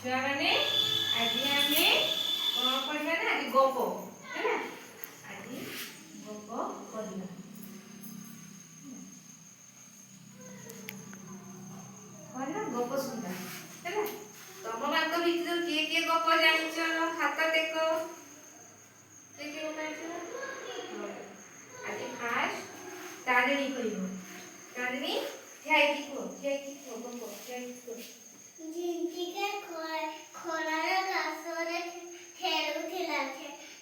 छुआ मैंने आज आमे कौन पढ़ा ना आज गप है ना आज गप पढ़ला पढ़ला गप सुनता है ना तुम मान भीतर किए गप जानिछ हाथ टेक किए गप जानिछ आज फास्ट तारिणी कहबो तारिणी ठियाई की गप ठियाई की जिंटिके खरार घासरे खेलुथिला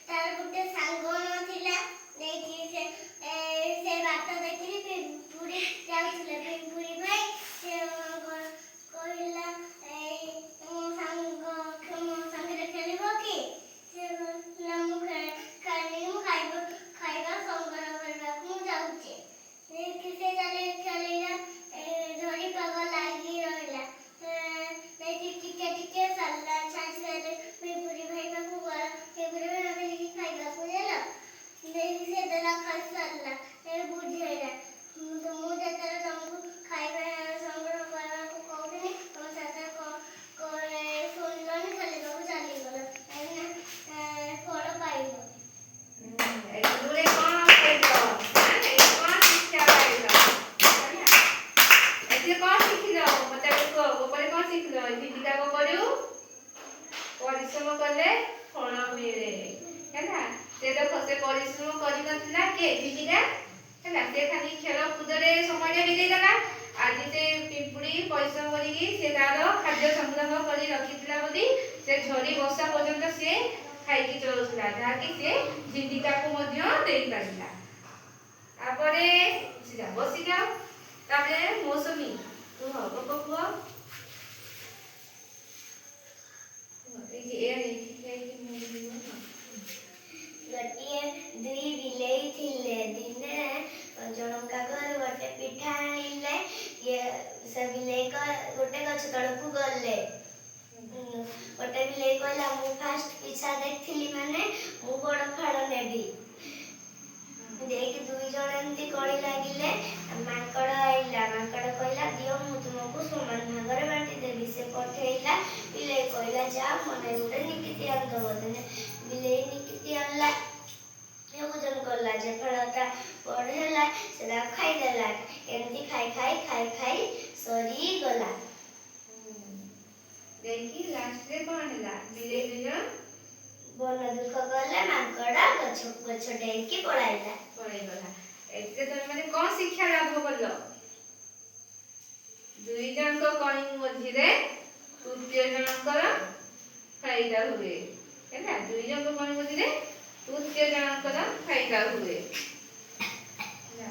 तार गुटे सांग नथिला देखि से बात देखि पिंपुड़ी जाउथिले पिंपुड़ी भाई से कहिला मो संगे खेलिबो कि से ना मु खाइबा संगर करबा मु जाउचे देखि से चले खेलिला धरी पाग लागी रहला टिके सल्ला छाछ ले पिंपुड़ी भाई बाबू गला पिंपुड़ी भाई हमें लिखी खाइबा को देला देखि से देला खाइ सल्ला ए बुझेला तो मु जेतरा तुमको खाइबा संग्रह करबा को कहबे तुम साथे को सुनलनी खाली बाबू चली गला एना फल पाइबो एदुरे कोन केतो ए कोन शिक्षा पाइलो एते कोन शिखिलो मते को ऊपर कोन शिखलो दीदिका को करू परिश्रम करले फल मिले हैना से देखो से परिश्रम करि नथिला के दीदिका हैना से खाली खेल कूद रे समय बितेई देला आज से पिंपुड़ी परिश्रम करी से तार खाद्य संग्रह करी रखितला बोली से झरी वर्षा पर्यंत से खाइकी चलुला जहा कि से दीदिका को मध्य देई पारिला आपरे सीधा बसी जाओ ताबे मौसमी तू हो को गटिए दुई बिलेई थिले दिने जनका घर गोटे पिठा आनिले ये से बिलेई को गोटे गछ तळकु गले गोटे बिलेई कहला मु फास्ट पिछा देखथिली माने मु बड़ फाड़ नेबी देख दुई जण एंती कड़ी लागिले माकड़ आइला माकड़ कहला दियो मु तुमको समान भागरे बांटी देबी से पठेइला बिलेई कहला जा मने गुडे निकिति आन दबो देने बिलेई निकिति आनला योजन करला जे फळटा पढेला सेदा खाइ देला एंती खाइ सरी गला देखी लास्ट रे कोन हला बिलेई दुजन बन दुख गले माकड़ा गछ डेकी पड़ाइला एते तमे माने कोन शिक्षा लाभ करलो दुई जन को कणी मझिरे तृतीय जनकर फायदा हुए हैना दुई जन को कणी मझिरे तृतीय जनकर फायदा हुए ना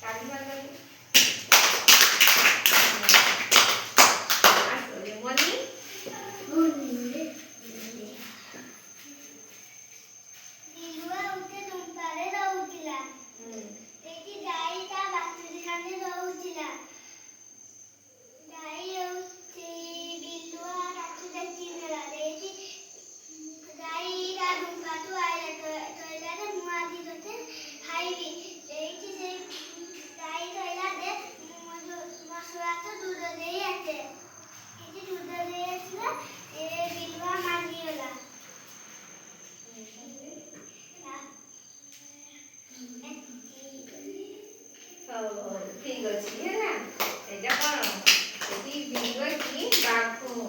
ताली मार आसो मनी ठीक अछि है ना एटा कोन एटी बिंगो की बाघो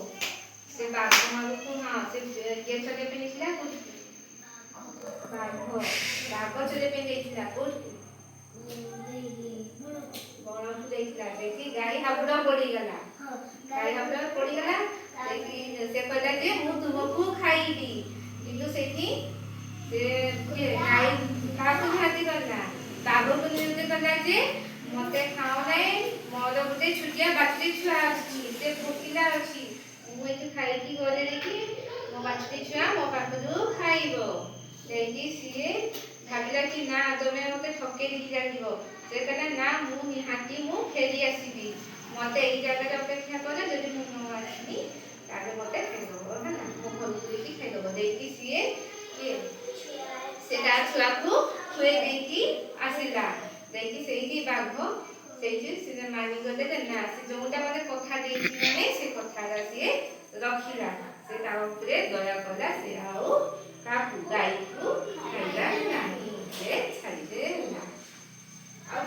से बाघो मारो को हां से ये चले पे निकला कुछ बाघो चले पे निकला कुछ बड़ा तो देखला देखी गाई हाबुड़ा पड़ी गला गाई हाबुड़ा पड़ी गला देखी से कहला जे मु तुमको खाइबी किंतु सेठी से गाई काकू भाती करला बाघो को नियंत्रण करला जे मते खाओ नाही मोर गुटे छुटिया बाछड़ी छुआ अछि से फुकिला अछि मु एके खाइ की गले देखी मो बाछड़ी छुआ मो पाखरु खाइबो देखी सिए भाबिला कि ना तमे मते ठके दी जानिबो से कहला ना मु निहाती मु फेरी आसीबी मते एई जगह रे अपेक्षा करे जदि मु न आसीबी ताले मते खाइबो हैना मो भलु की खाइबो देखी सिए के सेटा छुआ को खुए देकी आसिला देखी सेही बाघ सेही से मानी गले ना से जोटा माने कथा देछि माने से कथा रा से ରଖିଲା ସେ ତା ଉପରେ ଦୟା କଲା ସେ ଆଉ